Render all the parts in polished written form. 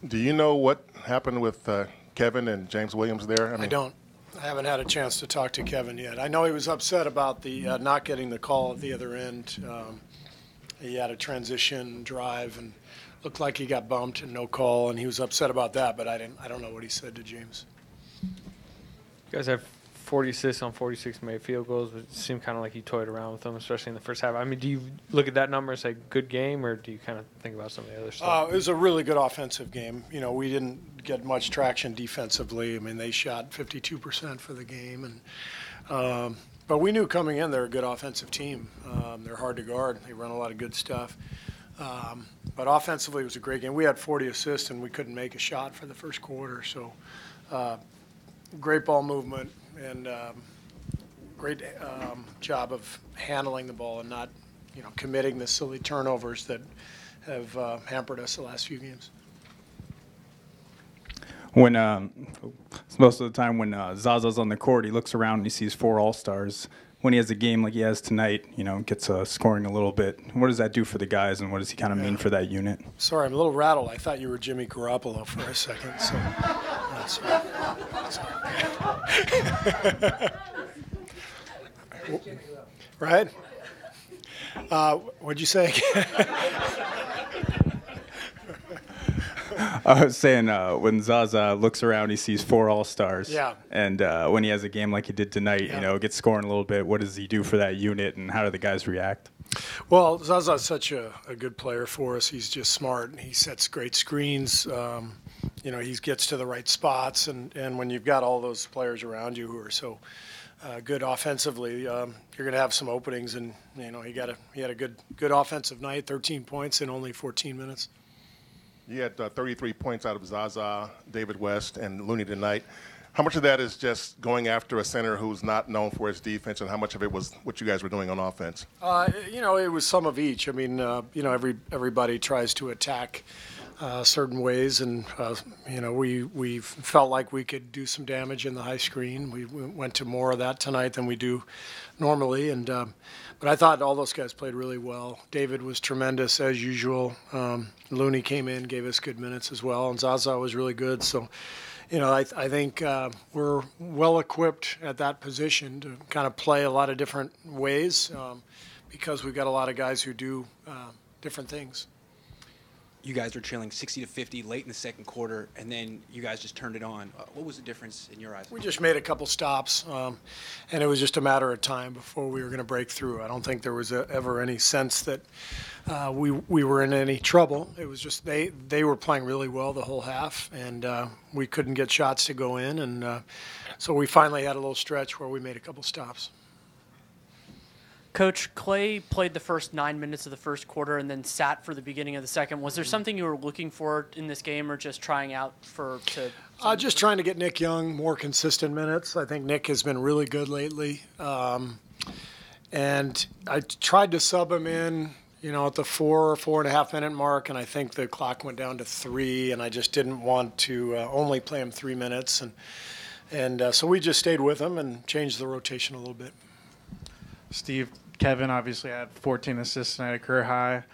Do you know what happened with Kevin and James Williams there? I don't. I haven't had a chance to talk to Kevin yet. I know he was upset about the not getting the call at the other end. He had a transition drive and looked like he got bumped and no call, and he was upset about that. But I don't know what he said to James. You guys have 40 assists on 46 made field goals, but it seemed kind of like you toyed around with them, especially in the first half. I mean, do you look at that number and say good game, or do you kind of think about some of the other stuff? It was a really good offensive game. You know, we didn't get much traction defensively. I mean, they shot 52% for the game, and but we knew coming in they're a good offensive team. They're hard to guard. They run a lot of good stuff. But offensively, it was a great game. We had 40 assists, and we couldn't make a shot for the first quarter. So great ball movement and great job of handling the ball and not, committing the silly turnovers that have hampered us the last few games. When most of the time when Zaza's on the court, he looks around and he sees 4 All-Stars. When he has a game like he has tonight, gets scoring a little bit. What does that do for the guys, and what does he kind of mean for that unit? Sorry, I'm a little rattled. I thought you were Jimmy Garoppolo for a second. So, right? What'd you say? I was saying when Zaza looks around, he sees 4 All-Stars. Yeah. And when he has a game like he did tonight, gets scoring a little bit, what does he do for that unit, and how do the guys react? Well, Zaza's such a good player for us. He's just smart. He sets great screens. He gets to the right spots. And when you've got all those players around you who are so good offensively, you're going to have some openings. And, he had a good offensive night, 13 points in only 14 minutes. You had 33 points out of Zaza, David West, and Looney tonight. How much of that is just going after a center who's not known for his defense, and how much of it was what you guys were doing on offense? It was some of each. I mean, everybody tries to attack certain ways, and we felt like we could do some damage in the high screen. We went to more of that tonight than we do normally, and but I thought all those guys played really well. David was tremendous as usual. Looney came in, gave us good minutes as well, and Zaza was really good. So, I think we're well equipped at that position to kind of play a lot of different ways because we've got a lot of guys who do different things. You guys were trailing 60-50 late in the second quarter, and then you guys just turned it on. What was the difference in your eyes? We just made a couple stops, and it was just a matter of time before we were going to break through. I don't think there was ever any sense that we were in any trouble. It was just they were playing really well the whole half, and we couldn't get shots to go in, and so we finally had a little stretch where we made a couple stops. Coach, Clay played the first 9 minutes of the first quarter and then sat for the beginning of the second. Was there something you were looking for in this game, or just trying out just trying to get Nick Young more consistent minutes. I think Nick has been really good lately. And I tried to sub him in, at the 4.5 minute mark, and I think the clock went down to 3, and I just didn't want to only play him 3 minutes. And so we just stayed with him and changed the rotation a little bit. Steve, Kevin obviously had 14 assists tonight, a career high.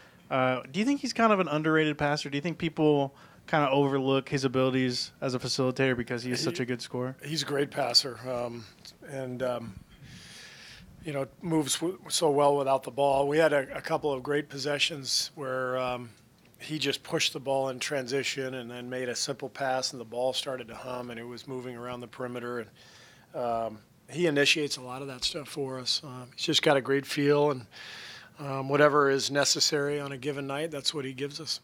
Do you think he's kind of an underrated passer? Do you think people kind of overlook his abilities as a facilitator because he is such a good scorer? He's a great passer, and moves so well without the ball. We had a couple of great possessions where he just pushed the ball in transition and then made a simple pass, and the ball started to hum, and it was moving around the perimeter. And he initiates a lot of that stuff for us. He's just got a great feel, and whatever is necessary on a given night, that's what he gives us.